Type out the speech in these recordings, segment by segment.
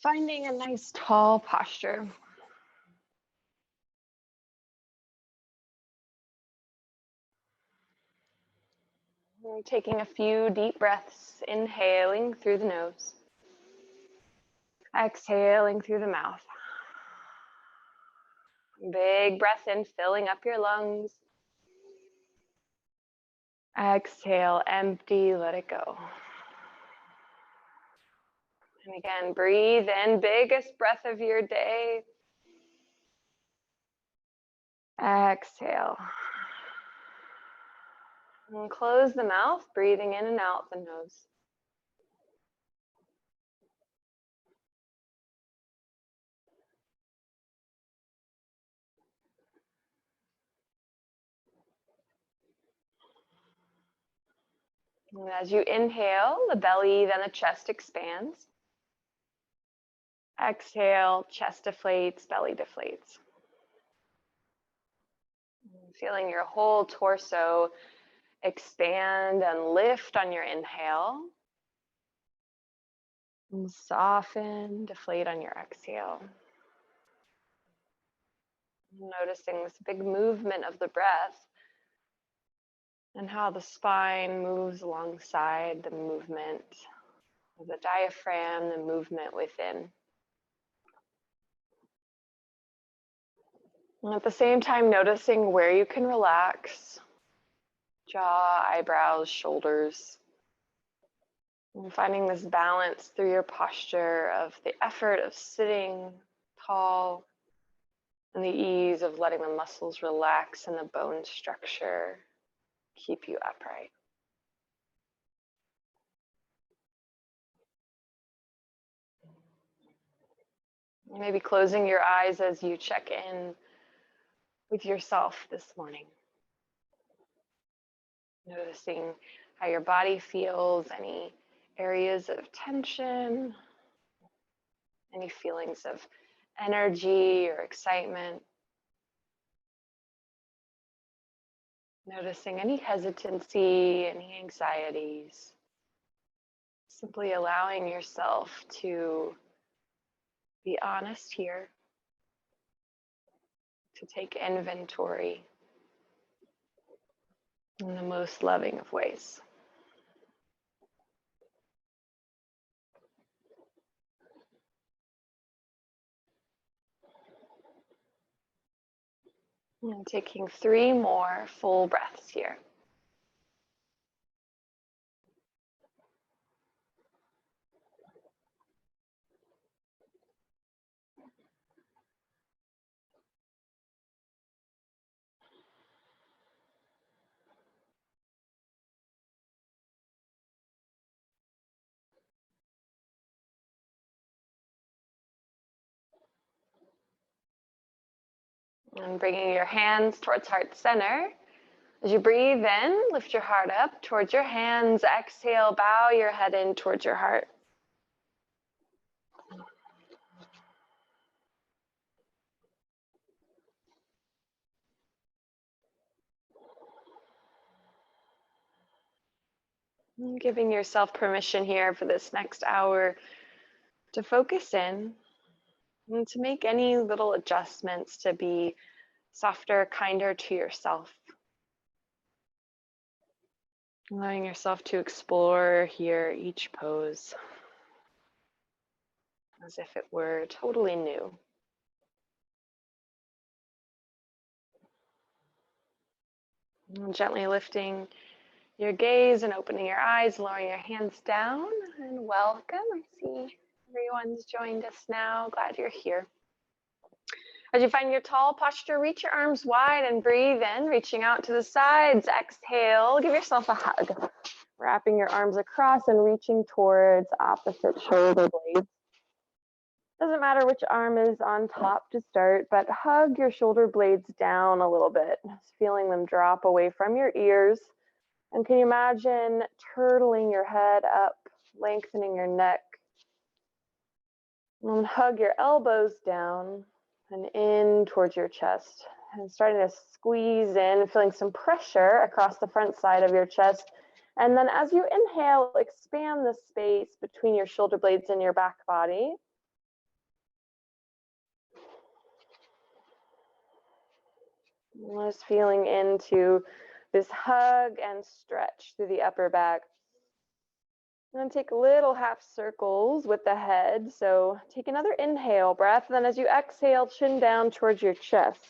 Finding a nice tall posture. And taking a few deep breaths, inhaling through the nose, exhaling through the mouth. Big breath in, filling up your lungs. Exhale, empty, let it go. And again, breathe in, biggest breath of your day. Exhale. And close the mouth, breathing in and out the nose. And as you inhale, the belly, then the chest expands. Exhale, chest deflates, belly deflates. Feeling your whole torso expand and lift on your inhale. And soften, deflate on your exhale. Noticing this big movement of the breath and how the spine moves alongside the movement of the diaphragm, the movement within. And at the same time, noticing where you can relax, jaw, eyebrows, shoulders, and finding this balance through your posture of the effort of sitting tall and the ease of letting the muscles relax and the bone structure keep you upright. Maybe closing your eyes as you check in with yourself this morning. Noticing how your body feels, any areas of tension, any feelings of energy or excitement. Noticing any hesitancy, any anxieties. Simply allowing yourself to be honest here, to take inventory in the most loving of ways. And taking 3 more full breaths here. And bringing your hands towards heart center. As you breathe in, lift your heart up towards your hands. Exhale, bow your head in towards your heart. And giving yourself permission here for this next hour to focus in and to make any little adjustments to be softer, kinder to yourself. Allowing yourself to explore here each pose as if it were totally new. And gently lifting your gaze and opening your eyes, lowering your hands down, and welcome. I see everyone's joined us now. Glad you're here. As you find your tall posture, reach your arms wide and breathe in, reaching out to the sides. Exhale, give yourself a hug. Wrapping your arms across and reaching towards opposite shoulder blades. Doesn't matter which arm is on top to start, but hug your shoulder blades down a little bit, just feeling them drop away from your ears. And can you imagine turtling your head up, lengthening your neck? And then hug your elbows down and in towards your chest. And starting to squeeze in, feeling some pressure across the front side of your chest. And then as you inhale, expand the space between your shoulder blades and your back body. Just feeling into this hug and stretch through the upper back. And then take little half circles with the head. So take another inhale breath. And then as you exhale, chin down towards your chest.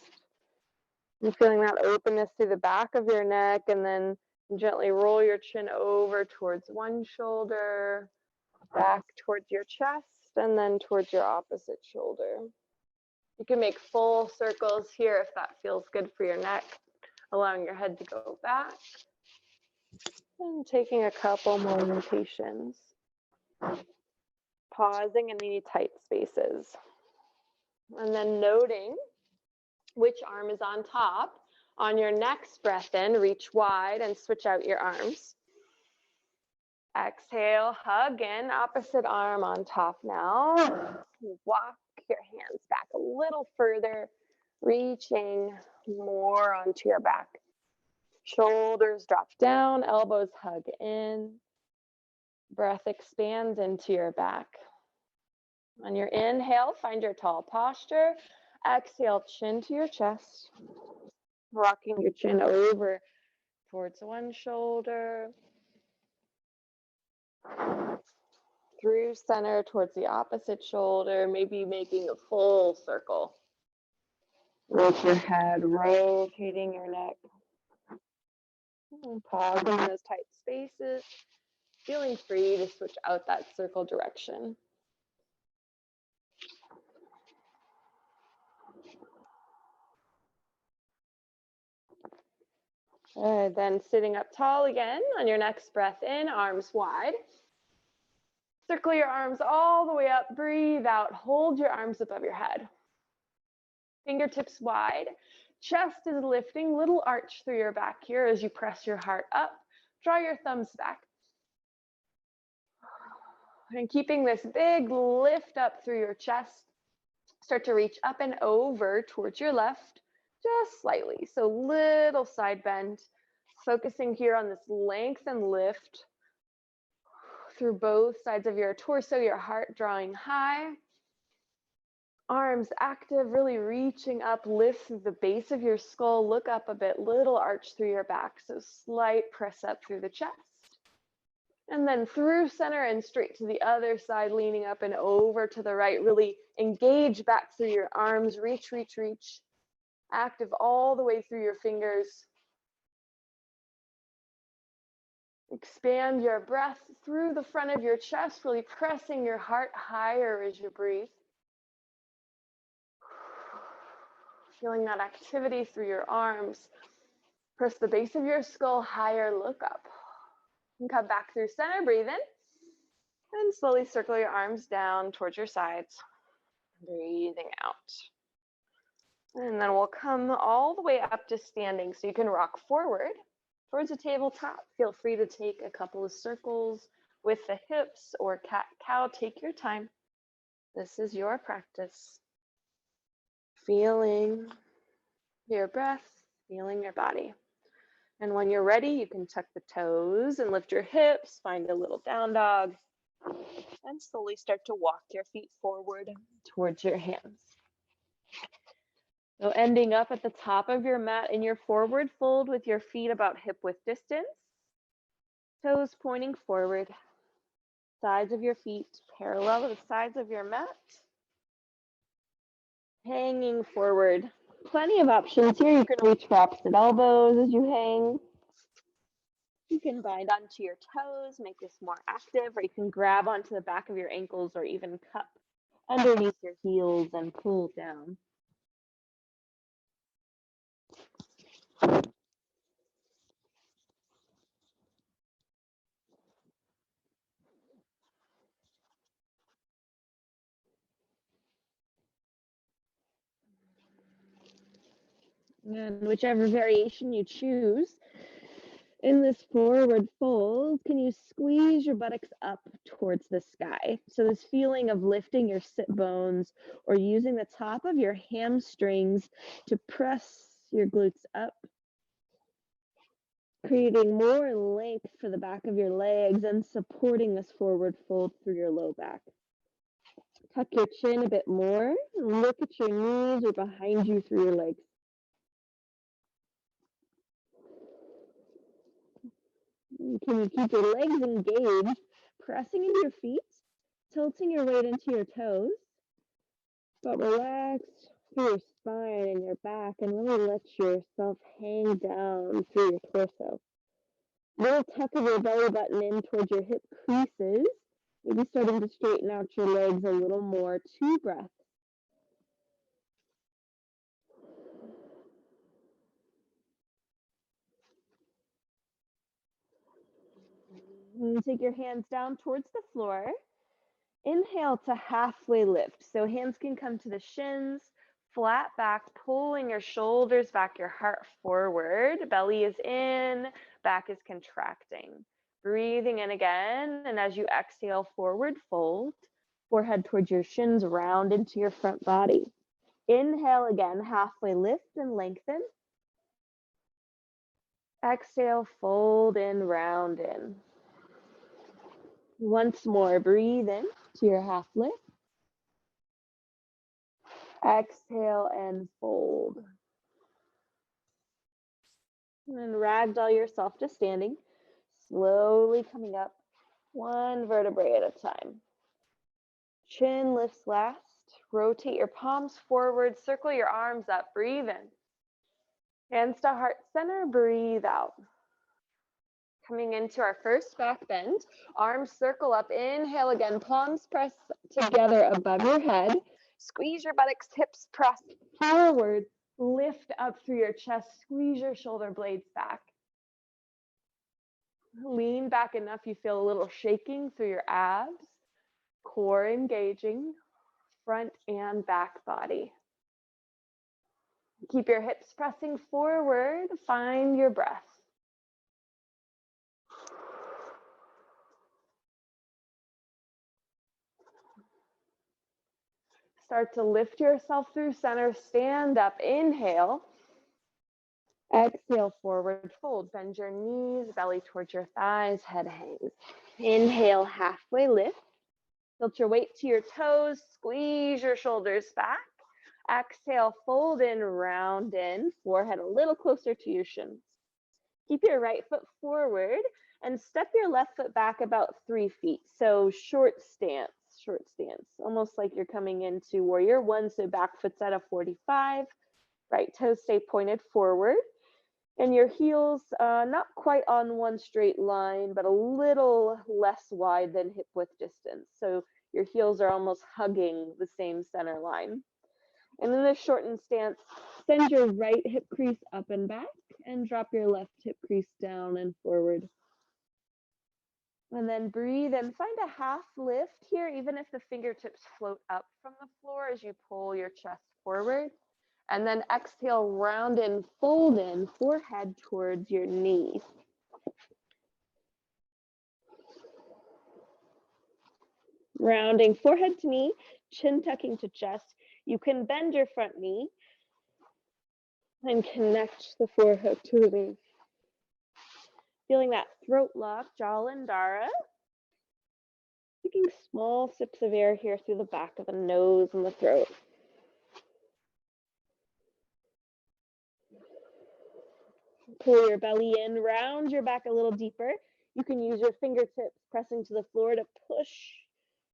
You're feeling that openness through the back of your neck, and then gently roll your chin over towards one shoulder, back towards your chest, and then towards your opposite shoulder. You can make full circles here if that feels good for your neck, allowing your head to go back. And taking a couple more rotations. Pausing in any tight spaces. And then noting which arm is on top. On your next breath in, reach wide and switch out your arms. Exhale, hug in, opposite arm on top now. Walk your hands back a little further, reaching more onto your back. Shoulders drop down, elbows hug in. Breath expands into your back. On your inhale, find your tall posture. Exhale, chin to your chest. Rocking your chin over towards one shoulder. Through center towards the opposite shoulder, maybe making a full circle. With your head rotating your neck. And pause in those tight spaces. Feeling free to switch out that circle direction. Then sitting up tall again on your next breath in, arms wide. Circle your arms all the way up, breathe out, hold your arms above your head. Fingertips wide, chest is lifting, little arch through your back here as you press your heart up. Draw your thumbs back. And keeping this big lift up through your chest, start to reach up and over towards your left, just slightly. So little side bend, focusing here on this length and lift through both sides of your torso, your heart drawing high. Arms active, really reaching up, lift through the base of your skull, look up a bit, little arch through your back. So slight press up through the chest. And then through center and straight to the other side, leaning up and over to the right. Really engage back through your arms, reach, reach, reach. Active all the way through your fingers. Expand your breath through the front of your chest, really pressing your heart higher as you breathe. Feeling that activity through your arms. Press the base of your skull higher, look up. And come back through center, breathe in. And slowly circle your arms down towards your sides. Breathing out. And then we'll come all the way up to standing, so you can rock forward towards the tabletop. Feel free to take a couple of circles with the hips or cat-cow. Take your time. This is your practice. Feeling your breath, feeling your body. And when you're ready, you can tuck the toes and lift your hips, find a little down dog, and slowly start to walk your feet forward towards your hands. So ending up at the top of your mat in your forward fold with your feet about hip width distance, toes pointing forward, sides of your feet parallel to the sides of your mat, hanging forward. Plenty of options here. You can reach for opposite elbows as you hang. You can bind onto your toes, make this more active, or you can grab onto the back of your ankles or even cup underneath your heels and pull down. And whichever variation you choose, in this forward fold, can you squeeze your buttocks up towards the sky? So this feeling of lifting your sit bones or using the top of your hamstrings to press your glutes up, creating more length for the back of your legs and supporting this forward fold through your low back. Tuck your chin a bit more. Look at your knees or behind you through your legs. Can you keep your legs engaged, pressing into your feet, tilting your weight into your toes, but relax through your spine and your back and really let yourself hang down through your torso. Little tuck of your belly button in towards your hip creases, maybe starting to straighten out your legs a little more. 2 breaths. And take your hands down towards the floor. Inhale to halfway lift. So hands can come to the shins, flat back, pulling your shoulders back, your heart forward. Belly is in, back is contracting. Breathing in again, and as you exhale, forward fold. Forehead towards your shins, round into your front body. Inhale again, halfway lift and lengthen. Exhale, fold in, round in. Once more, breathe in to your half lift. Exhale and fold. And then ragdoll yourself to standing, slowly coming up, 1 vertebrae at a time. Chin lifts last. Rotate your palms forward, circle your arms up, breathe in. Hands to heart center, breathe out. Coming into our first back bend, arms circle up, inhale again, palms press together above your head. Squeeze your buttocks, hips press forward, lift up through your chest, squeeze your shoulder blades back. Lean back enough you feel a little shaking through your abs, core engaging, front and back body. Keep your hips pressing forward, find your breath. Start to lift yourself through center, stand up, inhale. Exhale, forward fold. Bend your knees, belly towards your thighs, head hangs. Inhale, halfway lift. Tilt your weight to your toes, squeeze your shoulders back. Exhale, fold in, round in, forehead a little closer to your shins. Keep your right foot forward and step your left foot back about 3 feet. So short stance, almost like you're coming into warrior 1. So back foot's at a 45, right toes stay pointed forward. And your heels, not quite on one straight line, but a little less wide than hip width distance. So your heels are almost hugging the same center line. And in this shortened stance, send your right hip crease up and back and drop your left hip crease down and forward. And then breathe and find a half lift here, even if the fingertips float up from the floor as you pull your chest forward. And then exhale, round in, fold in, forehead towards your knees. Rounding forehead to knee, chin tucking to chest. You can bend your front knee and connect the forehead to the knee. Feeling that throat lock, Jalandhara. Taking small sips of air here through the back of the nose and the throat. Pull your belly in, round your back a little deeper. You can use your fingertips pressing to the floor to push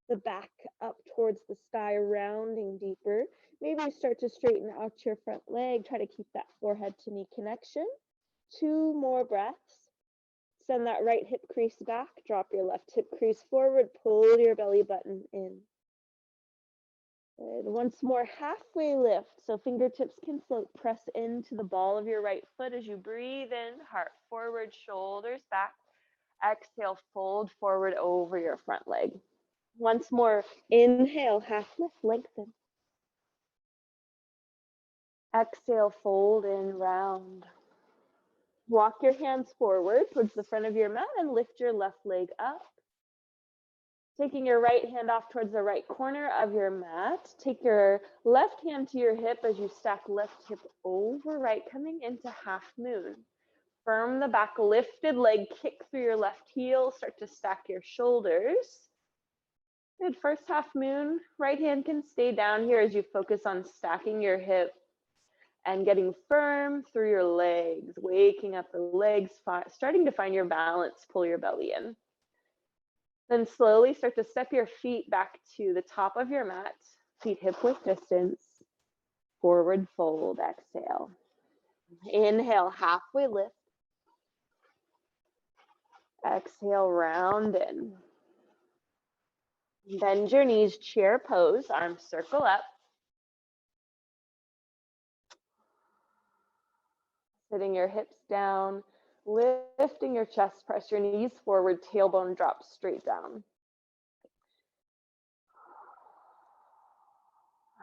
the back up towards the sky, rounding deeper. Maybe start to straighten out your front leg. Try to keep that forehead to knee connection. 2 more breaths. Send that right hip crease back. Drop your left hip crease forward. Pull your belly button in. Good. Once more, halfway lift. So fingertips can float. Press into the ball of your right foot as you breathe in. Heart forward, shoulders back. Exhale, fold forward over your front leg. Once more, inhale, half lift, lengthen. Exhale, fold in, round. Walk your hands forward towards the front of your mat and lift your left leg up. Taking your right hand off towards the right corner of your mat. Take your left hand to your hip as you stack left hip over right, coming into half moon. Firm the back, lifted leg, kick through your left heel, start to stack your shoulders. Good, first half moon, right hand can stay down here as you focus on stacking your hip. and getting firm through your legs, waking up the legs, starting to find your balance, pull your belly in. Then slowly start to step your feet back to the top of your mat, feet hip width distance, forward fold, exhale. Inhale, halfway lift. Exhale, round in. Bend your knees, chair pose, arms circle up. Sitting your hips down, lifting your chest, press your knees forward, tailbone drops straight down.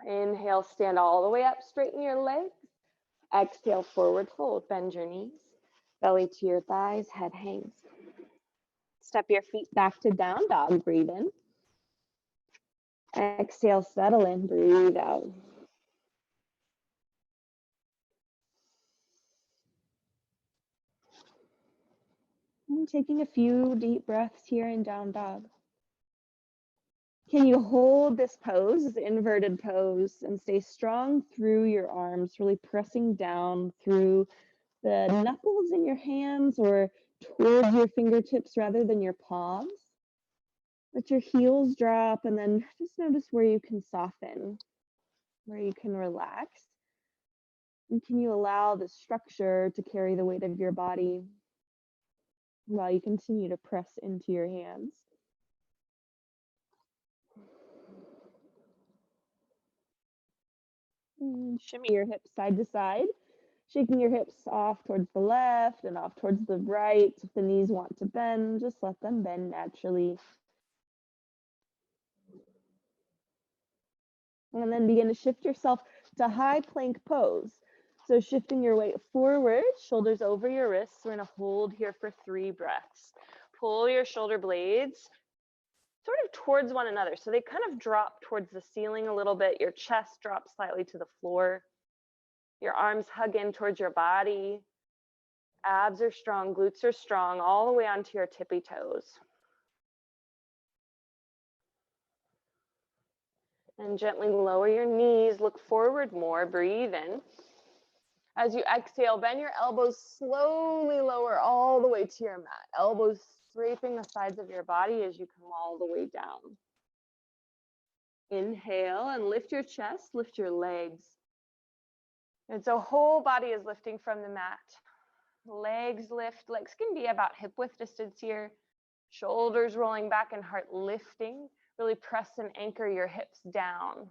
Inhale, stand all the way up, straighten your legs. Exhale, forward fold, bend your knees, belly to your thighs, head hangs. Step your feet back to down dog, breathe in. Exhale, settle in, breathe out. And taking a few deep breaths here in down dog. Can you hold this pose, this inverted pose, and stay strong through your arms, really pressing down through the knuckles in your hands or towards your fingertips rather than your palms? Let your heels drop and then just notice where you can soften, where you can relax. And can you allow the structure to carry the weight of your body while you continue to press into your hands? And shimmy your hips side to side, shaking your hips off towards the left and off towards the right. If the knees want to bend, just let them bend naturally. And then begin to shift yourself to high plank pose. So shifting your weight forward, shoulders over your wrists. We're gonna hold here for 3 breaths. Pull your shoulder blades sort of towards one another. So they kind of drop towards the ceiling a little bit. Your chest drops slightly to the floor. Your arms hug in towards your body. Abs are strong, glutes are strong, all the way onto your tippy toes. And gently lower your knees, look forward more, breathe in. As you exhale, bend your elbows, slowly lower all the way to your mat. Elbows scraping the sides of your body as you come all the way down. Inhale and lift your chest, lift your legs. And so whole body is lifting from the mat. Legs lift, legs can be about hip width distance here. Shoulders rolling back and heart lifting. Really press and anchor your hips down.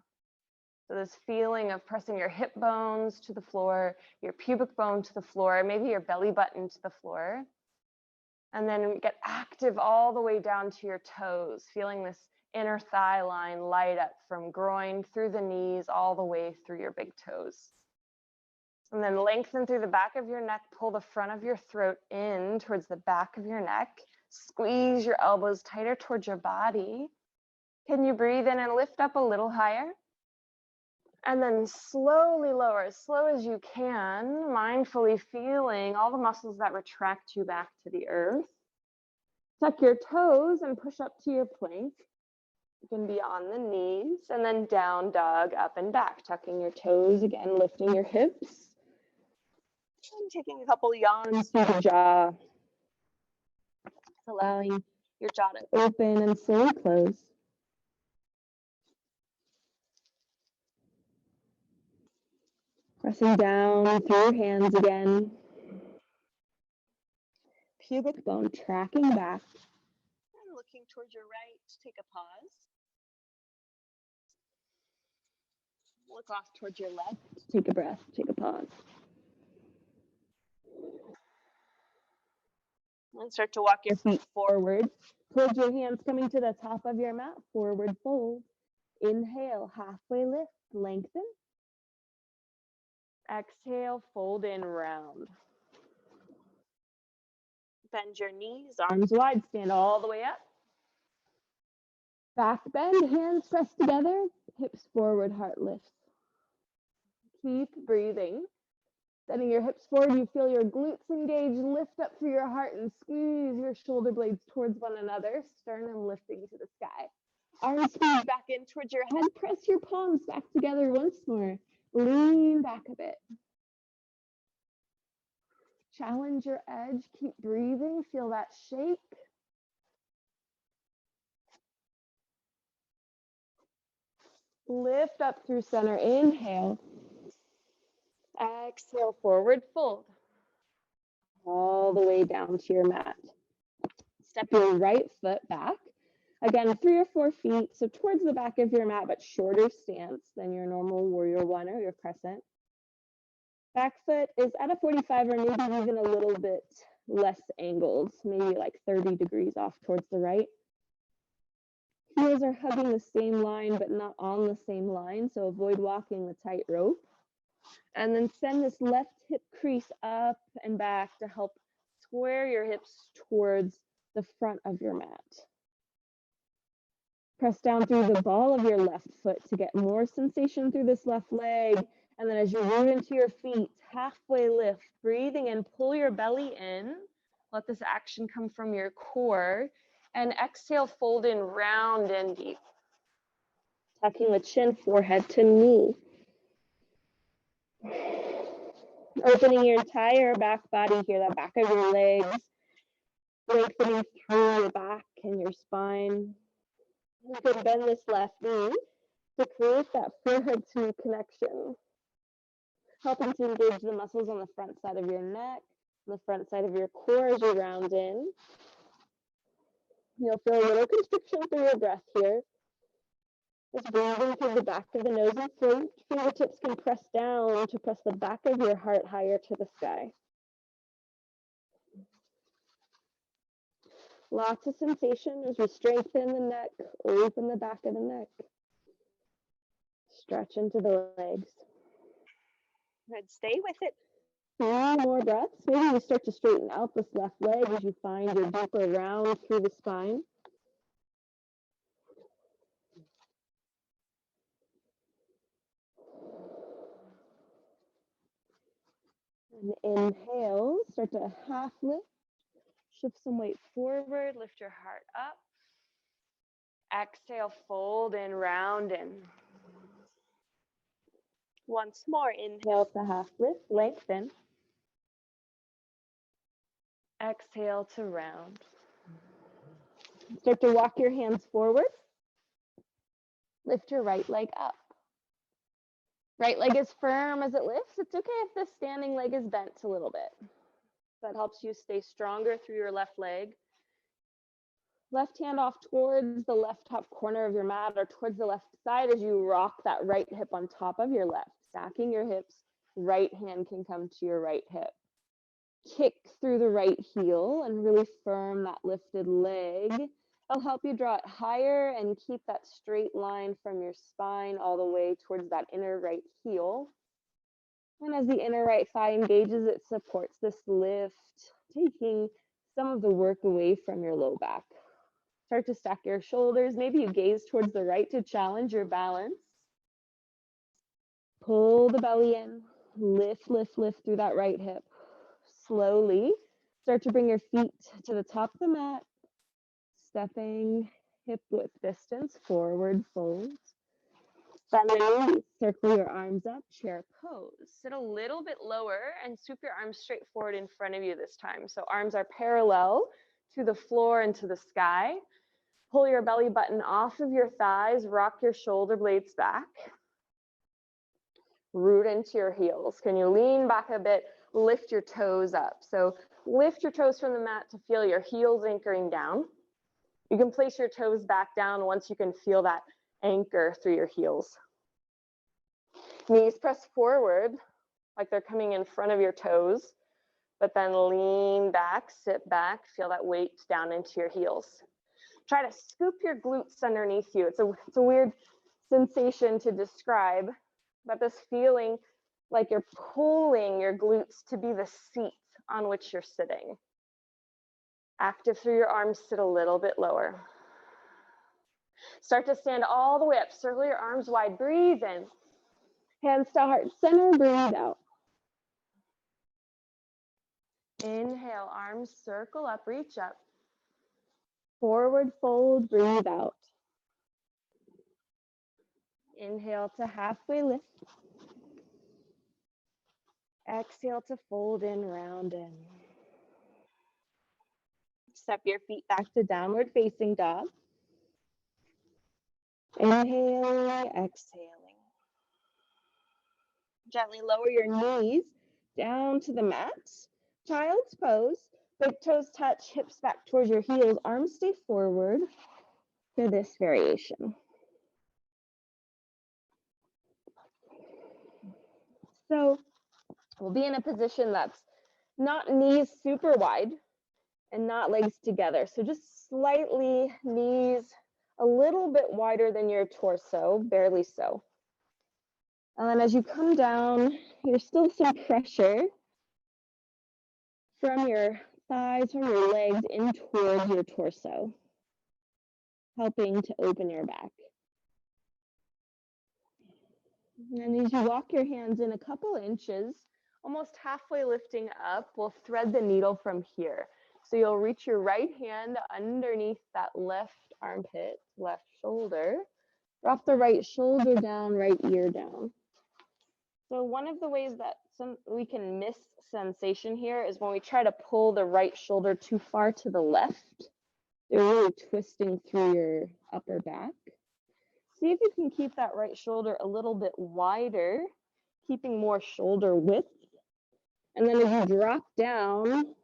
So this feeling of pressing your hip bones to the floor, your pubic bone to the floor, maybe your belly button to the floor. And then get active all the way down to your toes, feeling this inner thigh line light up from groin through the knees all the way through your big toes. And then lengthen through the back of your neck, pull the front of your throat in towards the back of your neck. Squeeze your elbows tighter towards your body. Can you breathe in and lift up a little higher? And then slowly lower, as slow as you can, mindfully feeling all the muscles that retract you back to the earth. Tuck your toes and push up to your plank. You can be on the knees, and then down dog, up and back. Tucking your toes again, lifting your hips. And taking a couple yawns through the jaw. Allowing your jaw to open and slowly close. Pressing down through your hands again. Pubic bone tracking back. And looking towards your right, take a pause. Look off towards your left, take a breath, take a pause. And start to walk your feet forward. Towards your hands coming to the top of your mat, forward fold. Inhale, halfway lift, lengthen. Exhale, fold in, round. Bend your knees, arms wide, stand all the way up. Back bend, hands press together, hips forward, heart lifts. Keep breathing. Setting your hips forward, you feel your glutes engage, lift up through your heart and squeeze your shoulder blades towards one another, sternum lifting to the sky. Arms squeeze back in towards your head, press your palms back together once more. Lean back a bit. Challenge your edge, keep breathing, feel that shake. Lift up through center, inhale. Exhale, forward fold. All the way down to your mat. Step your right foot back. Again, 3 or 4 feet, so towards the back of your mat, but shorter stance than your normal warrior one or your crescent. Back foot is at a 45 or maybe even a little bit less angled, maybe like 30 degrees off towards the right. Heels are hugging the same line, but not on the same line, so avoid walking the tightrope. And then send this left hip crease up and back to help square your hips towards the front of your mat. Press down through the ball of your left foot to get more sensation through this left leg. And then as you root into your feet, halfway lift, breathing in, pull your belly in. Let this action come from your core. And exhale, fold in, round and deep. Tucking the chin, forehead to knee. Opening your entire back body here, the back of your legs. Lengthening through your back and your spine. You can bend this left knee to create that forehead to knee connection. Helping to engage the muscles on the front side of your neck, the front side of your core as you round in. You'll feel a little constriction through your breath here. Just breathing through the back of the nose and throat. Fingertips can press down to press the back of your heart higher to the sky. Lots of sensation as we strengthen the neck, open the back of the neck. Stretch into the legs. Good, stay with it. 3 more breaths. Maybe you start to straighten out this left leg as you find your deeper round through the spine. And inhale, start to half lift. Shift some weight forward, lift your heart up. Exhale, fold in, round in. Once more, inhale to half lift, lengthen. Exhale to round. Start to walk your hands forward. Lift your right leg up. Right leg is firm as it lifts. It's okay if the standing leg is bent a little bit. That helps you stay stronger through your left leg. Left hand off towards the left top corner of your mat or towards the left side as you rock that right hip on top of your left. Stacking your hips, right hand can come to your right hip. Kick through the right heel and really firm that lifted leg. It'll help you draw it higher and keep that straight line from your spine all the way towards that inner right heel. And as the inner right thigh engages, it supports this lift, taking some of the work away from your low back. Start to stack your shoulders. Maybe you gaze towards the right to challenge your balance. Pull the belly in. Lift, lift, lift through that right hip. Slowly start to bring your feet to the top of the mat. Stepping hip width distance, forward fold. Bend the knees, circle your arms up, chair pose. Sit a little bit lower and swoop your arms straight forward in front of you this time. So arms are parallel to the floor and to the sky. Pull your belly button off of your thighs, rock your shoulder blades back. Root into your heels. Can you lean back a bit, lift your toes up? So lift your toes from the mat to feel your heels anchoring down. You can place your toes back down once you can feel that anchor through your heels. Knees press forward like they're coming in front of your toes, but then lean back, sit back, feel that weight down into your heels. Try to scoop your glutes underneath you. It's a weird sensation to describe, but this feeling like you're pulling your glutes to be the seat on which you're sitting. Active through your arms, sit a little bit lower. Start to stand all the way up. Circle your arms wide. Breathe in. Hands to heart center. Breathe out. Inhale, arms circle up, reach up. Forward fold, breathe out. Inhale to halfway lift. Exhale to fold in, round in. Step your feet back to downward facing dog. Inhaling, exhaling. Gently lower your knees down to the mat. Child's pose. Big toes touch, hips back towards your heels, arms stay forward for this variation. So we'll be in a position that's not knees super wide and not legs together. So just slightly knees a little bit wider than your torso, barely so. And then as you come down, there's still some pressure from your thighs, from your legs in towards your torso, helping to open your back. And as you walk your hands in a couple inches, almost halfway lifting up, we'll thread the needle from here. So you'll reach your right hand underneath that left armpit, left shoulder. Drop the right shoulder down, right ear down. So one of the ways that we can miss sensation here is when we try to pull the right shoulder too far to the left. You're really twisting through your upper back. See if you can keep that right shoulder a little bit wider, keeping more shoulder width. And then as you drop down,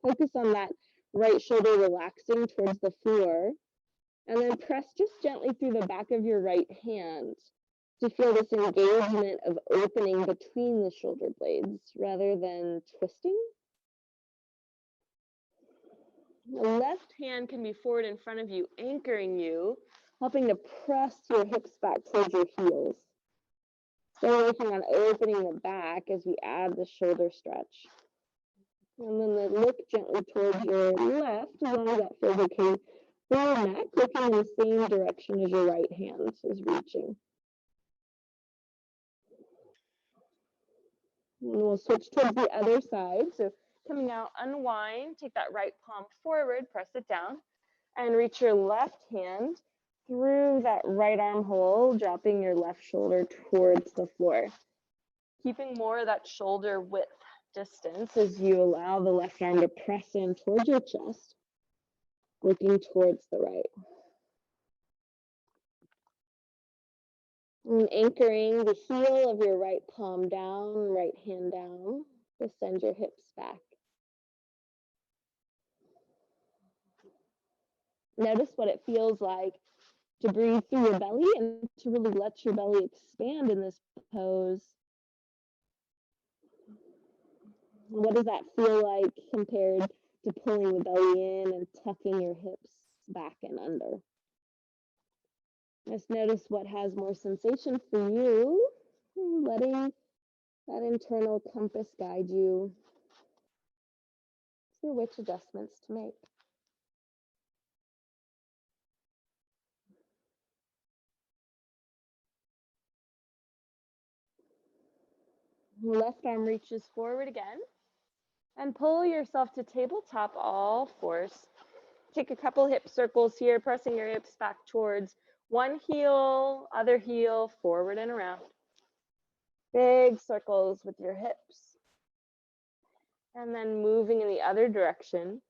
focus on that right shoulder relaxing towards the floor. And then press just gently through the back of your right hand to feel this engagement of opening between the shoulder blades rather than twisting. The left hand can be forward in front of you, anchoring you, helping to press your hips back towards your heels. Still working on opening the back as we add the shoulder stretch. And then look gently towards your left, as long as that feels okay. Forward neck, looking in the same direction as your right hand is reaching. And we'll switch towards the other side. So coming out, unwind, take that right palm forward, press it down, and reach your left hand through that right armhole, dropping your left shoulder towards the floor. Keeping more of that shoulder width distance as you allow the left arm to press in towards your chest, looking towards the right. And anchoring the heel of your right palm down, right hand down, to send your hips back. Notice what it feels like to breathe through your belly and to really let your belly expand in this pose. What does that feel like compared to pulling the belly in and tucking your hips back and under? Just notice what has more sensation for you, letting that internal compass guide you through which adjustments to make. Left arm reaches forward again, and pull yourself to tabletop all fours. Take a couple hip circles here, pressing your hips back towards one heel, other heel, forward and around. Big circles with your hips. And then moving in the other direction.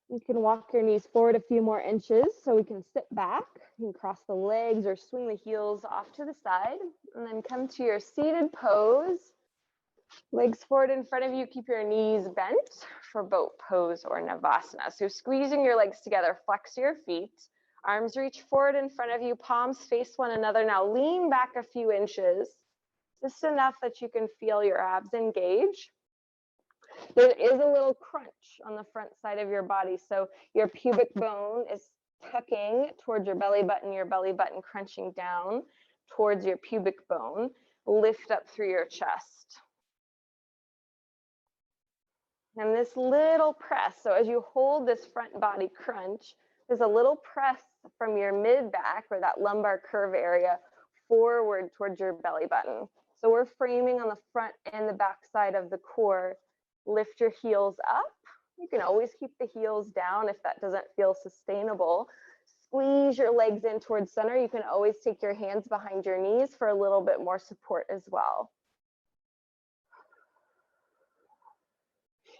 You can walk your knees forward a few more inches so we can sit back. You can cross the legs or swing the heels off to the side, and then come to your seated pose. Legs forward in front of you, keep your knees bent for boat pose or navasana. So squeezing your legs together, flex your feet, arms reach forward in front of you, palms face one another. Now lean back a few inches, just enough that you can feel your abs engage. There is a little crunch on the front side of your body. So your pubic bone is tucking towards your belly button crunching down towards your pubic bone. Lift up through your chest. And this little press, so as you hold this front body crunch, there's a little press from your mid back or that lumbar curve area forward towards your belly button. So we're framing on the front and the back side of the core. Lift your heels up. You can always keep the heels down if that doesn't feel sustainable. Squeeze your legs in towards center. You can always take your hands behind your knees for a little bit more support as well.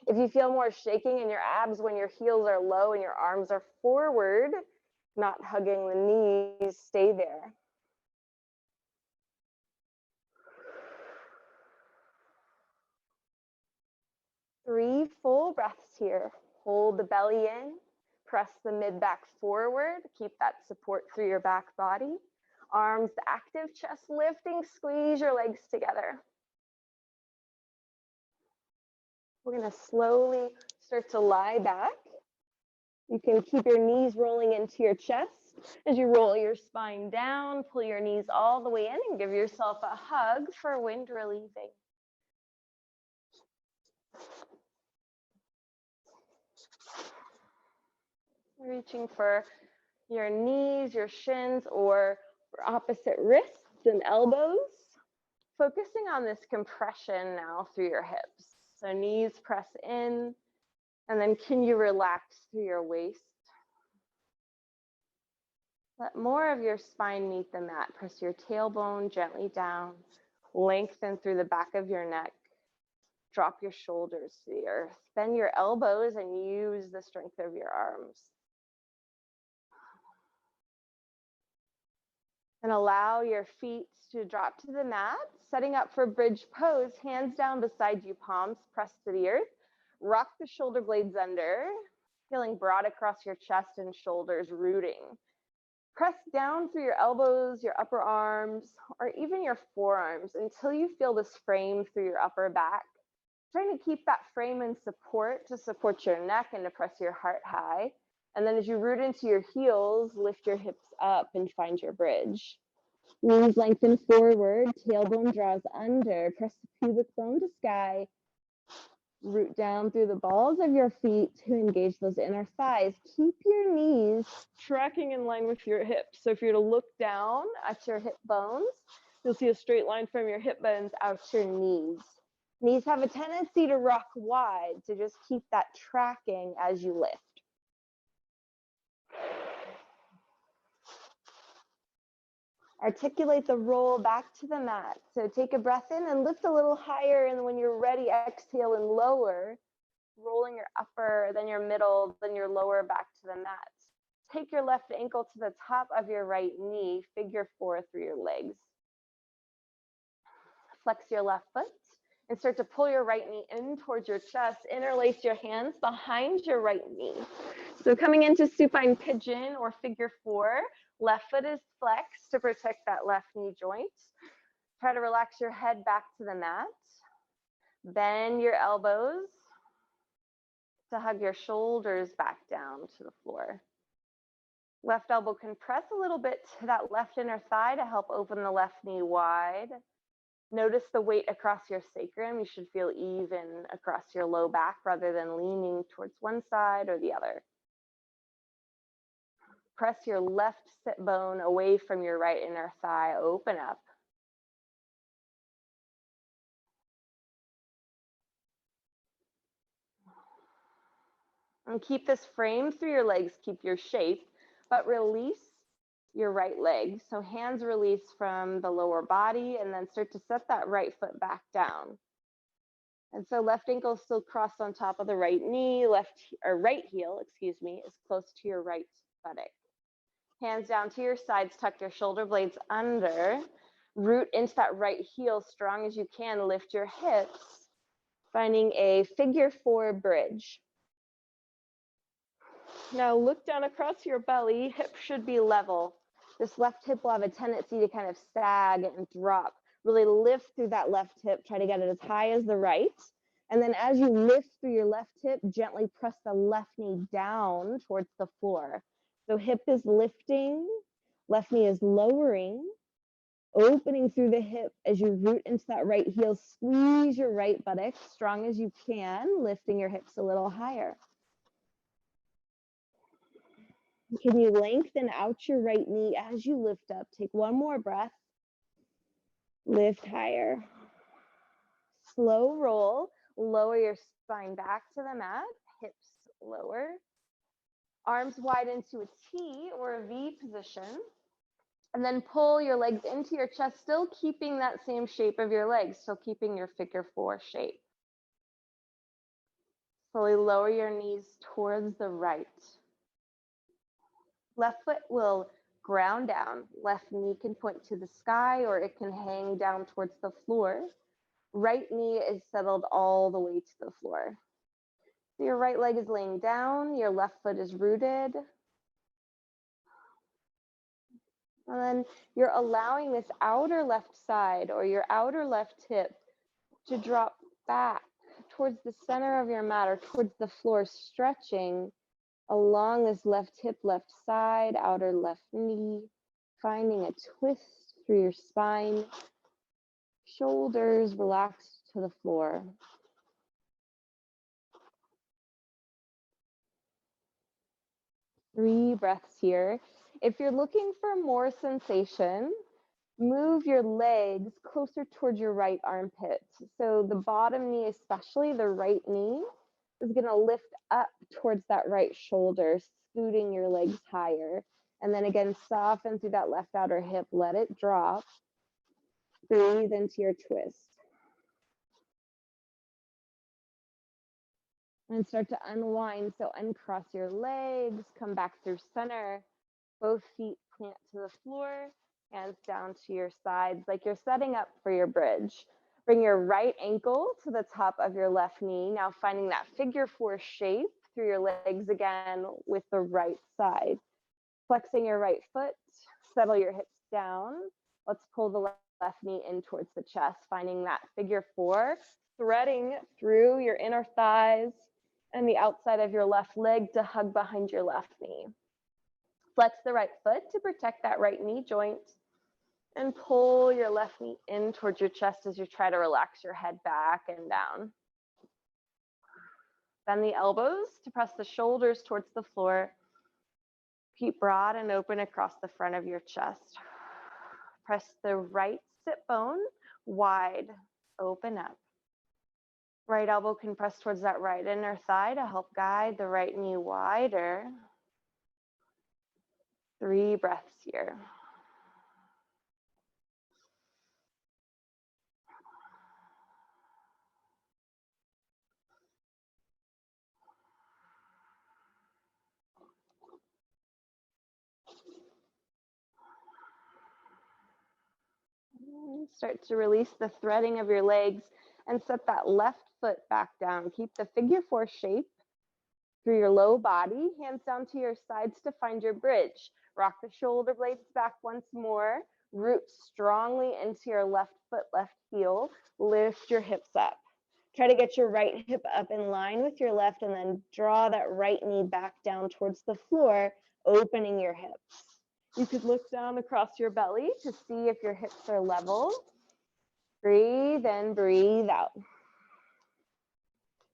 If you feel more shaking in your abs when your heels are low and your arms are forward, not hugging the knees, stay there. Three full breaths here. Hold the belly in, press the mid-back forward, keep that support through your back body. Arms active, chest lifting, squeeze your legs together. We're gonna slowly start to lie back. You can keep your knees rolling into your chest. As you roll your spine down, pull your knees all the way in and give yourself a hug for wind relieving. Reaching for your knees, your shins, or for opposite wrists and elbows. Focusing on this compression now through your hips. So knees press in, and then can you relax through your waist? Let more of your spine meet the mat. Press your tailbone gently down. Lengthen through the back of your neck. Drop your shoulders to the earth. Bend your elbows and use the strength of your arms. And allow your feet to drop to the mat. Setting up for bridge pose, hands down beside you, palms pressed to the earth. Rock the shoulder blades under, feeling broad across your chest and shoulders, rooting. Press down through your elbows, your upper arms, or even your forearms until you feel this frame through your upper back. Trying to keep that frame in support to support your neck and to press your heart high. And then as you root into your heels, lift your hips up and find your bridge. Knees lengthen forward, tailbone draws under, press the pubic bone to sky. Root down through the balls of your feet to engage those inner thighs. Keep your knees tracking in line with your hips. So if you're to look down at your hip bones, you'll see a straight line from your hip bones out to your knees. Knees have a tendency to rock wide, so just keep that tracking as you lift. Articulate the roll back to the mat. So take a breath in and lift a little higher, and when you're ready, exhale and lower, rolling your upper, then your middle, then your lower back to the mat. Take your left ankle to the top of your right knee, figure 4 through your legs. Flex your left foot and start to pull your right knee in towards your chest. Interlace your hands behind your right knee. So coming into supine pigeon or figure 4, left foot is flexed to protect that left knee joint. Try to relax your head back to the mat. Bend your elbows to hug your shoulders back down to the floor. Left elbow can press a little bit to that left inner thigh to help open the left knee wide. Notice the weight across your sacrum. You should feel even across your low back rather than leaning towards one side or the other. Press your left sit bone away from your right inner thigh. Open up. And keep this frame through your legs. Keep your shape, but release your right leg. So hands release from the lower body and then start to set that right foot back down. And so left ankle still crossed on top of the right knee, right heel, excuse me, is close to your right buttock. Hands down to your sides, tuck your shoulder blades under, root into that right heel strong as you can, lift your hips, finding a figure 4 bridge. Now look down across your belly, hip should be level. This left hip will have a tendency to kind of sag and drop. Really lift through that left hip, try to get it as high as the right. And then as you lift through your left hip, gently press the left knee down towards the floor. So hip is lifting, left knee is lowering, opening through the hip as you root into that right heel. Squeeze your right buttock strong as you can, lifting your hips a little higher. Can you lengthen out your right knee as you lift up? Take one more breath. Lift higher. Slow roll. Lower your spine back to the mat. Hips lower. Arms wide into a T or a V position. And then pull your legs into your chest, still keeping that same shape of your legs, still keeping your figure 4 shape. Slowly lower your knees towards the right. Left foot will ground down. Left knee can point to the sky or it can hang down towards the floor. Right knee is settled all the way to the floor. So your right leg is laying down, your left foot is rooted. And then you're allowing this outer left side or your outer left hip to drop back towards the center of your mat or towards the floor, stretching along this left hip, left side, outer left knee, finding a twist through your spine, shoulders relaxed to the floor. Three breaths here. If you're looking for more sensation, move your legs closer towards your right armpit. So the bottom knee, especially the right knee, is going to lift up towards that right shoulder, scooting your legs higher. And then again, soften through that left outer hip, let it drop. Breathe into your twist. And start to unwind. So uncross your legs, come back through center. Both feet plant to the floor, hands down to your sides, like you're setting up for your bridge. Bring your right ankle to the top of your left knee. Now finding that figure 4 shape through your legs again with the right side. Flexing your right foot, settle your hips down. Let's pull the left knee in towards the chest, finding that figure 4, threading through your inner thighs and the outside of your left leg to hug behind your left knee. Flex the right foot to protect that right knee joint and pull your left knee in towards your chest as you try to relax your head back and down. Bend the elbows to press the shoulders towards the floor. Keep broad and open across the front of your chest. Press the right sit bone wide, open up. Right elbow can press towards that right inner thigh to help guide the right knee wider. 3 breaths here. Start to release the threading of your legs and set that left foot back down. Keep the figure 4 shape through your low body, hands down to your sides to find your bridge. Rock the shoulder blades back once more. Root strongly into your left foot, left heel. Lift your hips up. Try to get your right hip up in line with your left and then draw that right knee back down towards the floor, opening your hips. You could look down across your belly to see if your hips are level. Breathe in, breathe out.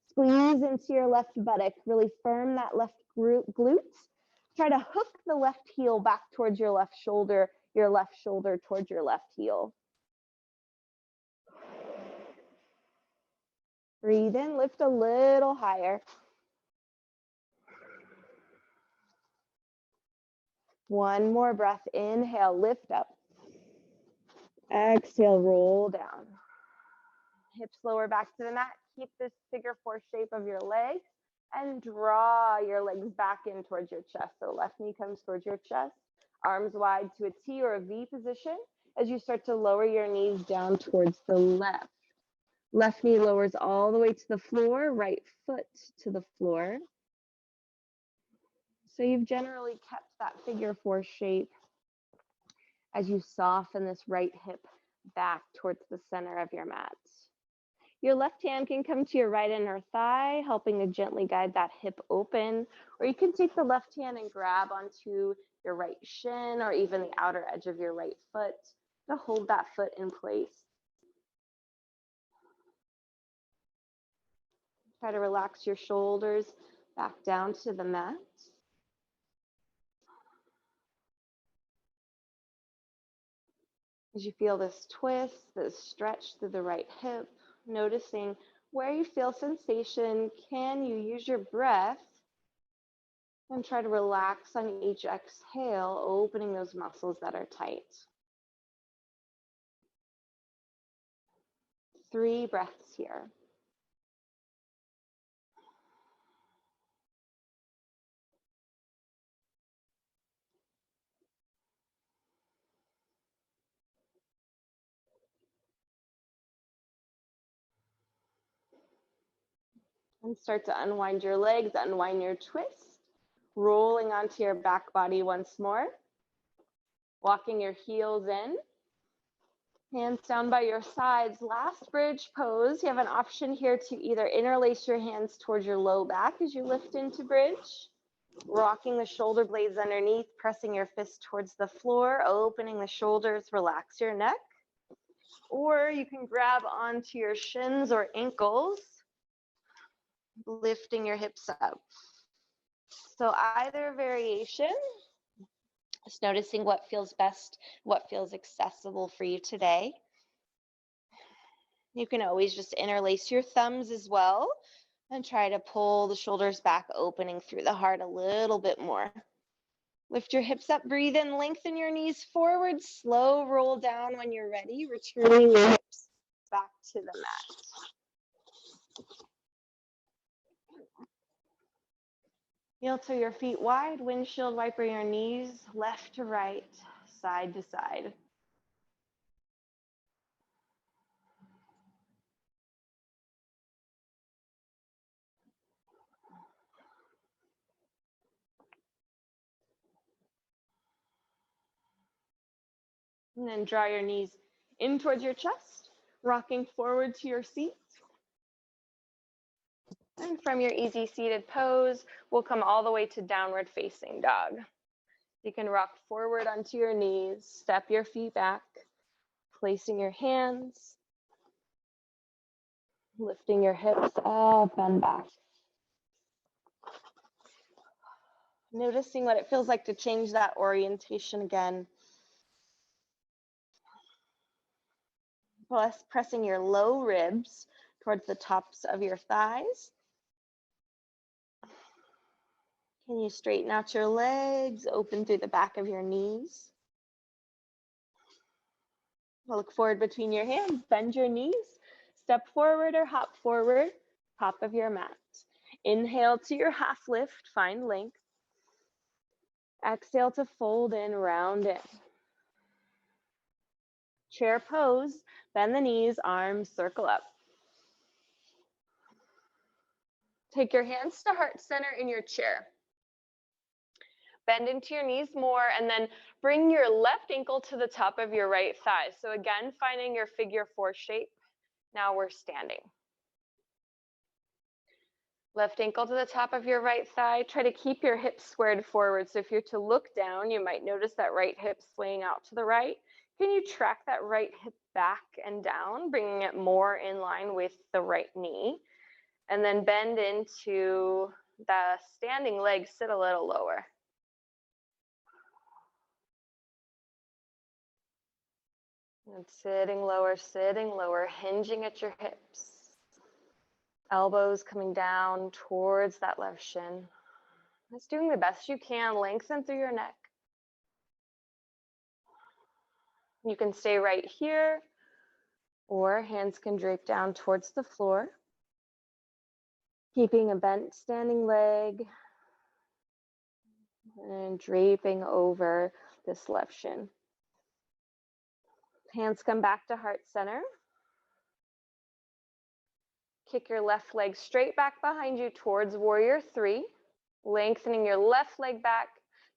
Squeeze into your left buttock. Really firm that left glute. Try to hook the left heel back towards your left shoulder towards your left heel. Breathe in, lift a little higher. One more breath. Inhale, lift up. Exhale, roll down. Hips lower back to the mat. Keep this figure 4 shape of your legs and draw your legs back in towards your chest. So left knee comes towards your chest, arms wide to a T or a V position as you start to lower your knees down towards the left. Left knee lowers all the way to the floor, right foot to the floor. So you've generally kept that figure 4 shape as you soften this right hip back towards the center of your mat. Your left hand can come to your right inner thigh, helping to gently guide that hip open, or you can take the left hand and grab onto your right shin or even the outer edge of your right foot to hold that foot in place. Try to relax your shoulders back down to the mat. As you feel this twist, this stretch through the right hip, noticing where you feel sensation, can you use your breath And try to relax on each exhale, opening those muscles that are tight. 3 breaths here. And start to unwind your legs, unwind your twist, rolling onto your back body once more. Walking your heels in. Hands down by your sides. Last bridge pose. You have an option here to either interlace your hands towards your low back as you lift into bridge. Rocking the shoulder blades underneath, pressing your fist towards the floor, opening the shoulders, relax your neck. Or you can grab onto your shins or ankles, lifting your hips up. So either variation, just noticing what feels best, what feels accessible for you today. You can always just interlace your thumbs as well and try to pull the shoulders back, opening through the heart a little bit more. Lift your hips up, breathe in, lengthen your knees forward, slow roll down when you're ready, returning your hips back to the mat. Heel to your feet wide, windshield wiper your knees, left to right, side to side. And then draw your knees in towards your chest, rocking forward to your seat. And from your easy seated pose, we'll come all the way to downward facing dog. You can rock forward onto your knees, step your feet back, placing your hands, lifting your hips up and back. Noticing what it feels like to change that orientation again. Plus pressing your low ribs towards the tops of your thighs. Can you straighten out your legs, open through the back of your knees? Look forward between your hands, bend your knees, step forward or hop forward, top of your mat. Inhale to your half lift, find length. Exhale to fold in, round in. Chair pose, bend the knees, arms circle up. Take your hands to heart center in your chair. Bend into your knees more and then bring your left ankle to the top of your right thigh. So again, finding your figure 4 shape. Now we're standing. Left ankle to the top of your right thigh. Try to keep your hips squared forward. So if you're to look down, you might notice that right hip swaying out to the right. Can you track that right hip back and down, bringing it more in line with the right knee? And then bend into the standing leg, sit a little lower. And sitting lower, hinging at your hips. Elbows coming down towards that left shin. Just doing the best you can, lengthen through your neck. You can stay right here, or hands can drape down towards the floor. Keeping a bent standing leg and draping over this left shin. Hands come back to heart center. Kick your left leg straight back behind you towards warrior 3. Lengthening your left leg back.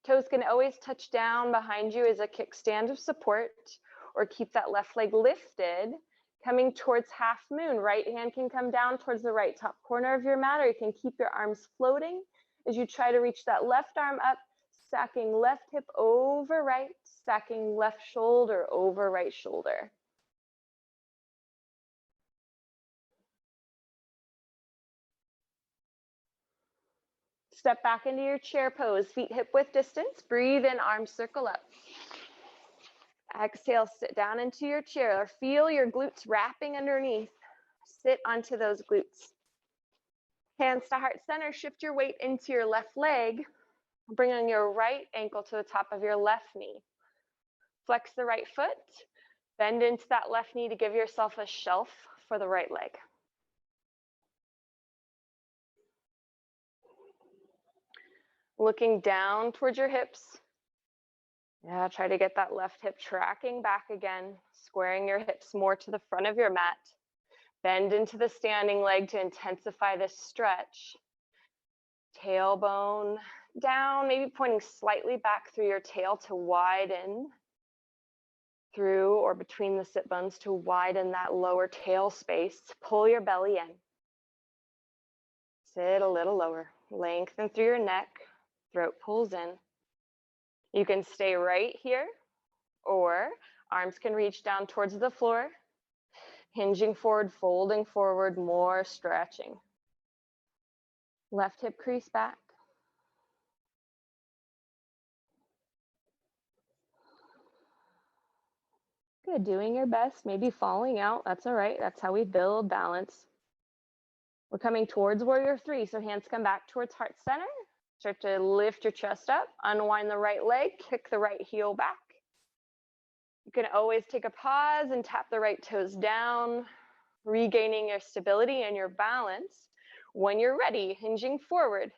Toes can always touch down behind you as a kickstand of support, or keep that left leg lifted, coming towards half moon. Right hand can come down towards the right top corner of your mat, or you can keep your arms floating as you try to reach that left arm up, stacking left hip over right, stacking left shoulder over right shoulder. Step back into your chair pose, feet hip width distance. Breathe in, arms circle up. Exhale, sit down into your chair, or feel your glutes wrapping underneath. Sit onto those glutes. Hands to heart center, shift your weight into your left leg. Bring on your right ankle to the top of your left knee. Flex the right foot. Bend into that left knee to give yourself a shelf for the right leg. Looking down towards your hips. Yeah, try to get that left hip tracking back again, squaring your hips more to the front of your mat. Bend into the standing leg to intensify this stretch. Tailbone down, maybe pointing slightly back through your tail to widen through or between the sit bones to widen that lower tail space. Pull your belly in. Sit a little lower. Lengthen through your neck. Throat pulls in. You can stay right here, or arms can reach down towards the floor. Hinging forward, folding forward, more stretching. Left hip crease back. Good, doing your best, maybe falling out, that's all right. That's how we build balance. We're coming towards warrior three, so hands come back towards heart center. Start to lift your chest up, unwind the right leg, kick the right heel back. You can always take a pause and tap the right toes down, regaining your stability and your balance. When you're ready, hinging forward.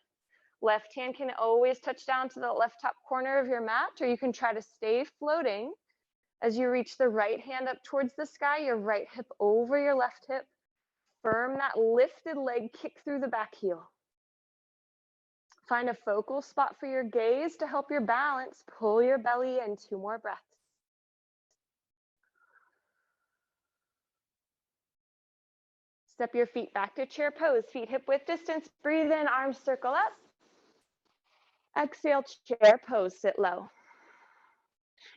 Left hand can always touch down to the left top corner of your mat, or you can try to stay floating. As you reach the right hand up towards the sky, your right hip over your left hip. Firm that lifted leg, kick through the back heel. Find a focal spot for your gaze to help your balance. Pull your belly in, 2 more breaths. Step your feet back to chair pose, feet hip width distance. Breathe in, arms circle up. Exhale, chair pose, sit low.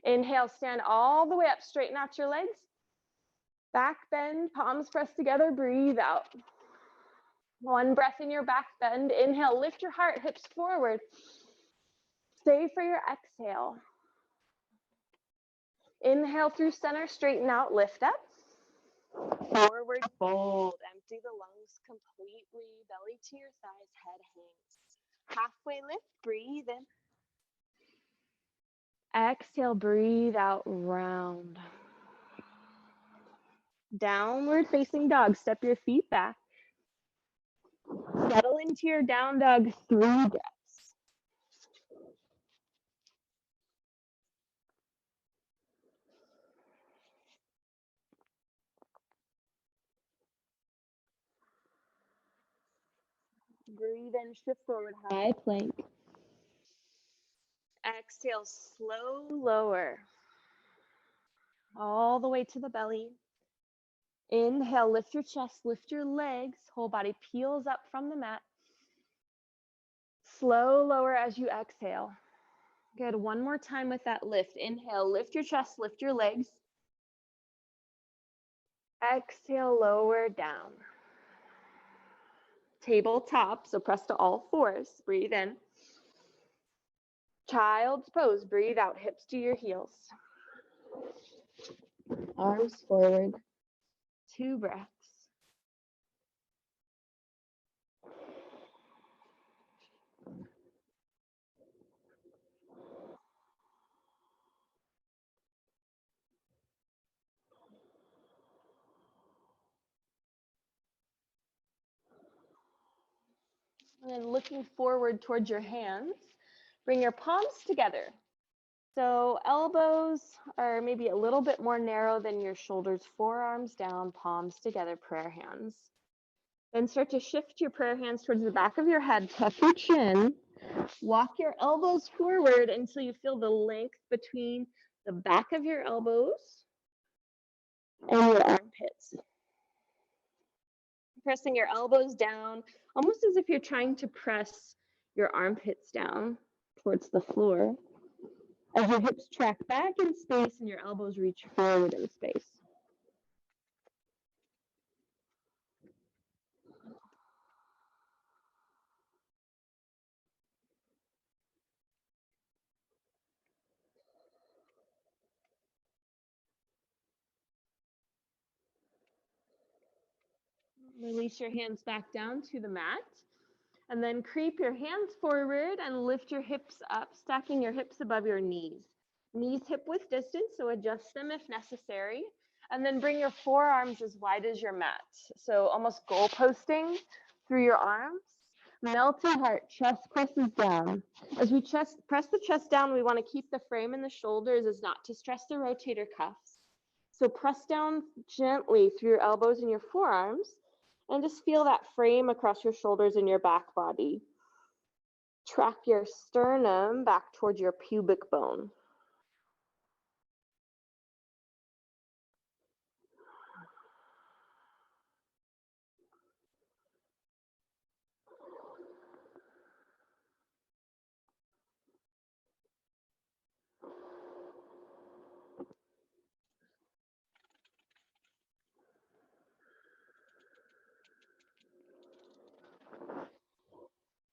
Inhale, stand all the way up, straighten out your legs. Back bend, palms pressed together, breathe out. 1 breath in your back bend. Inhale, lift your heart, hips forward. Stay for your exhale. Inhale through center, straighten out, lift up. Forward fold, empty the lungs completely, belly to your thighs, head hangs. Halfway lift, breathe in. Exhale, breathe out, round. Downward facing dog, step your feet back. Settle into your down dog, 3 breaths. Breathe in, shift forward, high plank. Exhale, slow lower. All the way to the belly. Inhale, lift your chest, lift your legs, whole body peels up from the mat. Slow lower as you exhale. Good, 1 more time with that lift. Inhale, lift your chest, lift your legs. Exhale, lower down. Tabletop, so press to all 4s. Breathe in. Child's pose, breathe out, hips to your heels. Arms forward, 2 breaths. And then looking forward towards your hands, bring your palms together. So elbows are maybe a little bit more narrow than your shoulders, forearms down, palms together, prayer hands. Then start to shift your prayer hands towards the back of your head, tuck your chin, walk your elbows forward until you feel the length between the back of your elbows and your armpits. Pressing your elbows down, almost as if you're trying to press your armpits down towards the floor. As your hips track back in space and your elbows reach forward in space. Release your hands back down to the mat. And then creep your hands forward and lift your hips up, stacking your hips above your knees. Knees hip width distance, so adjust them if necessary. And then bring your forearms as wide as your mat. So almost goalposting through your arms. Melt to heart, chest presses down. As we press the chest down, we want to keep the frame in the shoulders as not to stress the rotator cuffs. So press down gently through your elbows and your forearms, and just feel that frame across your shoulders and your back body. Track your sternum back towards your pubic bone.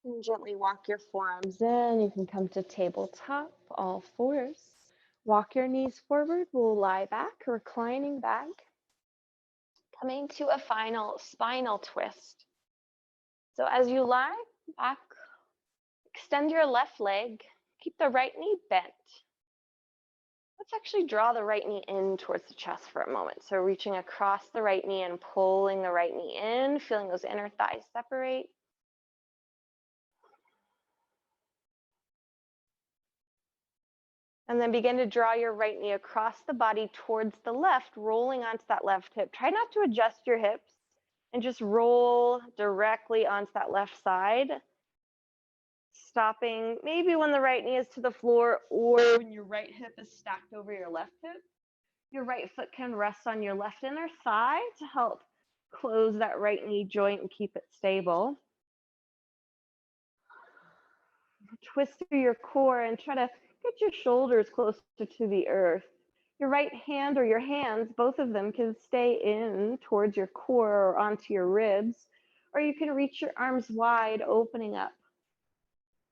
And gently walk your forearms in. You can come to tabletop, all fours. Walk your knees forward. We'll lie back, reclining back. Coming to a final spinal twist. So as you lie back, extend your left leg. Keep the right knee bent. Let's actually draw the right knee in towards the chest for a moment. So reaching across the right knee and pulling the right knee in, feeling those inner thighs separate. And then begin to draw your right knee across the body towards the left, rolling onto that left hip. Try not to adjust your hips and just roll directly onto that left side. Stopping maybe when the right knee is to the floor or when your right hip is stacked over your left hip. Your right foot can rest on your left inner thigh to help close that right knee joint and keep it stable. Twist through your core and try to get your shoulders closer to the earth. Your right hand or your hands, both of them, can stay in towards your core or onto your ribs, or you can reach your arms wide, opening up.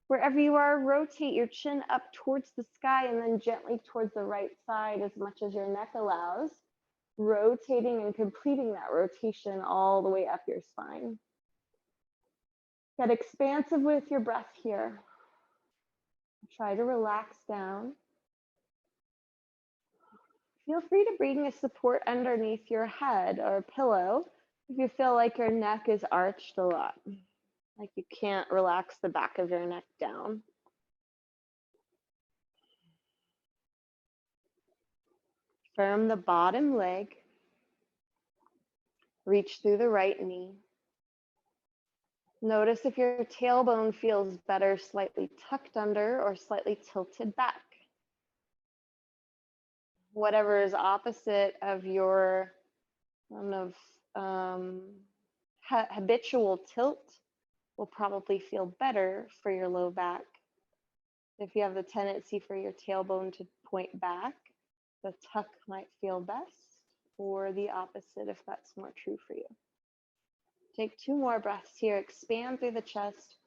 Wherever you are, rotate your chin up towards the sky and then gently towards the right side as much as your neck allows, rotating and completing that rotation all the way up your spine. Get expansive with your breath here. Try to relax down. Feel free to bring a support underneath your head or a pillow if you feel like your neck is arched a lot, like you can't relax the back of your neck down. Firm the bottom leg. Reach through the right knee. Notice if your tailbone feels better, slightly tucked under or slightly tilted back. Whatever is opposite of your habitual tilt will probably feel better for your low back. If you have the tendency for your tailbone to point back, the tuck might feel best, or the opposite if that's more true for you. Take 2 more breaths here. Expand through the chest.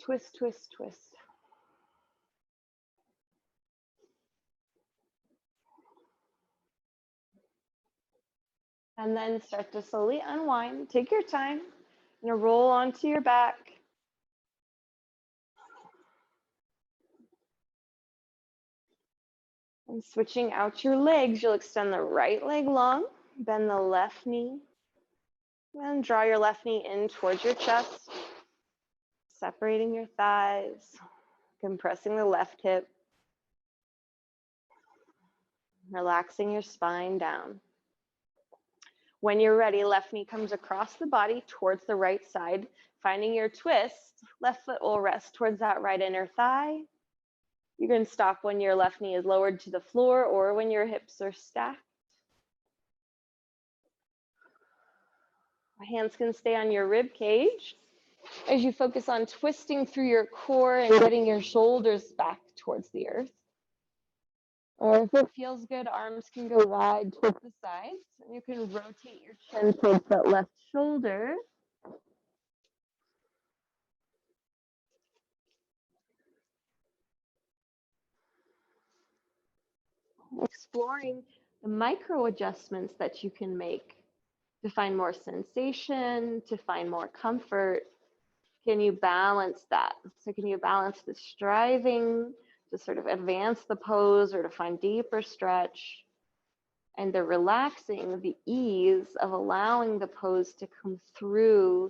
Twist, twist, twist. And then start to slowly unwind. Take your time. You're gonna roll onto your back. And switching out your legs, you'll extend the right leg long, bend the left knee, and draw your left knee in towards your chest, separating your thighs, compressing the left hip, relaxing your spine down. When you're ready, left knee comes across the body towards the right side. Finding your twist, left foot will rest towards that right inner thigh. You can stop when your left knee is lowered to the floor or when your hips are stacked. Hands can stay on your rib cage as you focus on twisting through your core and getting your shoulders back towards the earth. Or if it feels good, arms can go wide towards the sides. And you can rotate your chin towards that left shoulder. Exploring the micro adjustments that you can make to find more sensation, to find more comfort, Can you balance that? So can you balance the striving to sort of advance the pose or to find deeper stretch, and the relaxing, the ease of allowing the pose to come through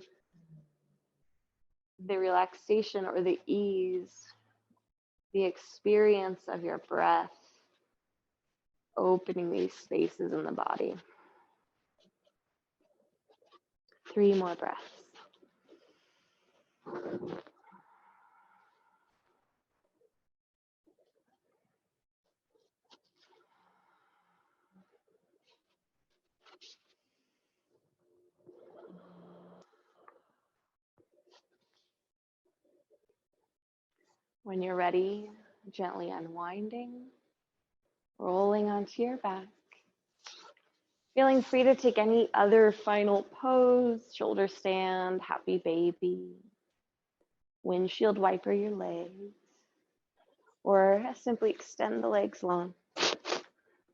the relaxation or the ease, the experience of your breath, opening these spaces in the body. 3 more breaths. When you're ready, gently unwinding, rolling onto your back. Feeling free to take any other final pose, shoulder stand, happy baby, windshield wiper your legs, or simply extend the legs long.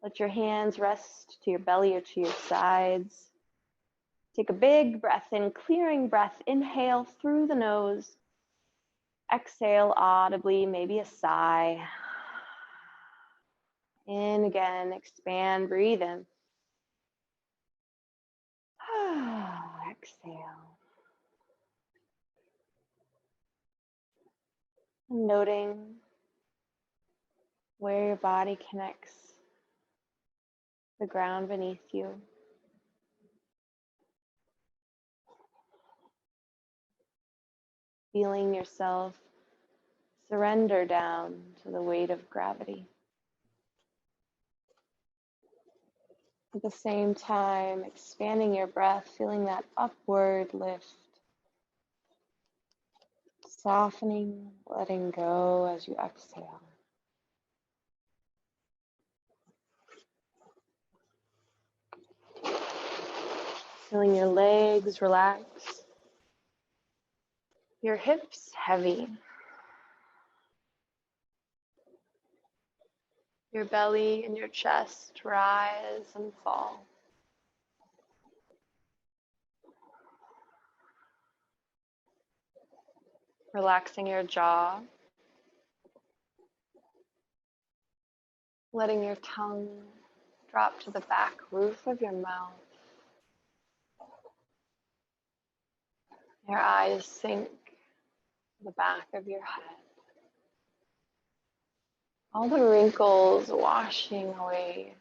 Let your hands rest to your belly or to your sides. Take a big breath in, clearing breath. Inhale through the nose. Exhale audibly, maybe a sigh. In again, expand, breathe in. Exhale. Noting where your body connects the ground beneath you. Feeling yourself surrender down to the weight of gravity. At the same time, expanding your breath, feeling that upward lift. Softening, letting go as you exhale. Feeling your legs relax. Your hips heavy. Your belly and your chest rise and fall. Relaxing your jaw. Letting your tongue drop to the back roof of your mouth. Your eyes sink to the back of your head. All the wrinkles washing away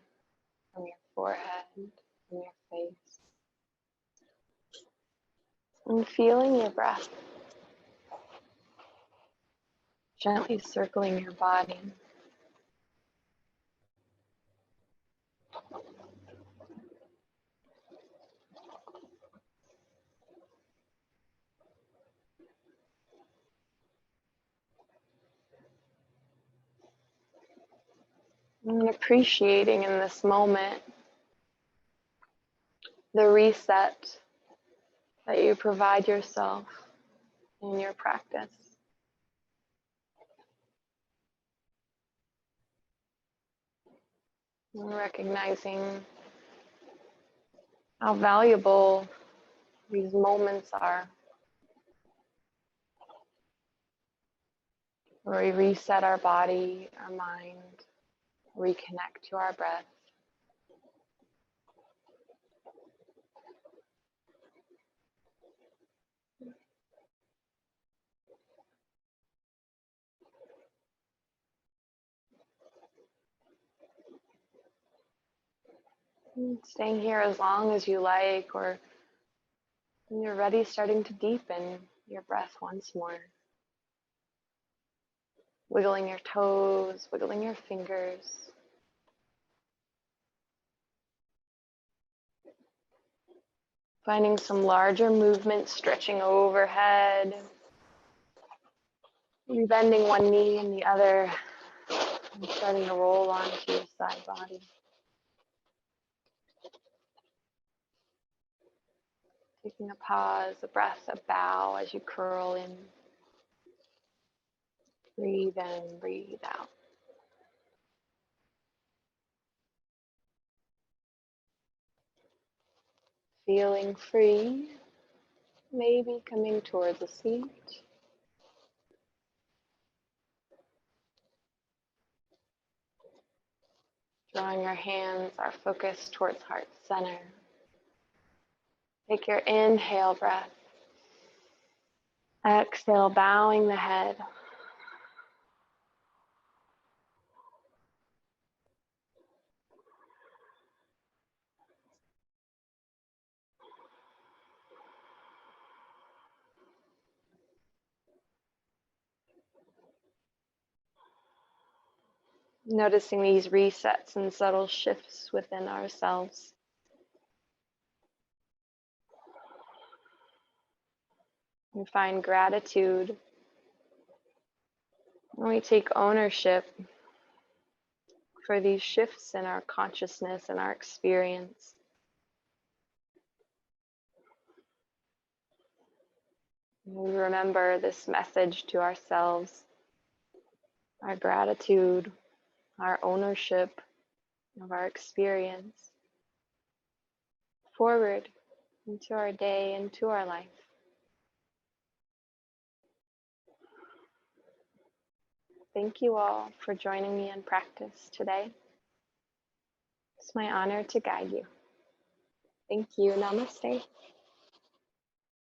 from your forehead, from your face. And feeling your breath gently circling your body. And appreciating in this moment the reset that you provide yourself in your practice. And recognizing how valuable these moments are, where we reset our body, our mind, reconnect to our breath. And staying here as long as you like, or when you're ready, starting to deepen your breath once more. Wiggling your toes, wiggling your fingers. Finding some larger movement, stretching overhead. Bending one knee and the other. And starting to roll onto your side body. Taking a pause, a breath, a bow as you curl in. Breathe in, breathe out. Feeling free maybe coming towards a seat. Drawing our hands, our focus towards heart center. Take your inhale breath. Exhale, bowing the head. Noticing these resets and subtle shifts within ourselves. We find gratitude. And we take ownership for these shifts in our consciousness and our experience. We remember this message to ourselves, our gratitude, our ownership of our experience, forward into our day, into our life. Thank you all for joining me in practice today. It's my honor to guide you. Thank you. Namaste.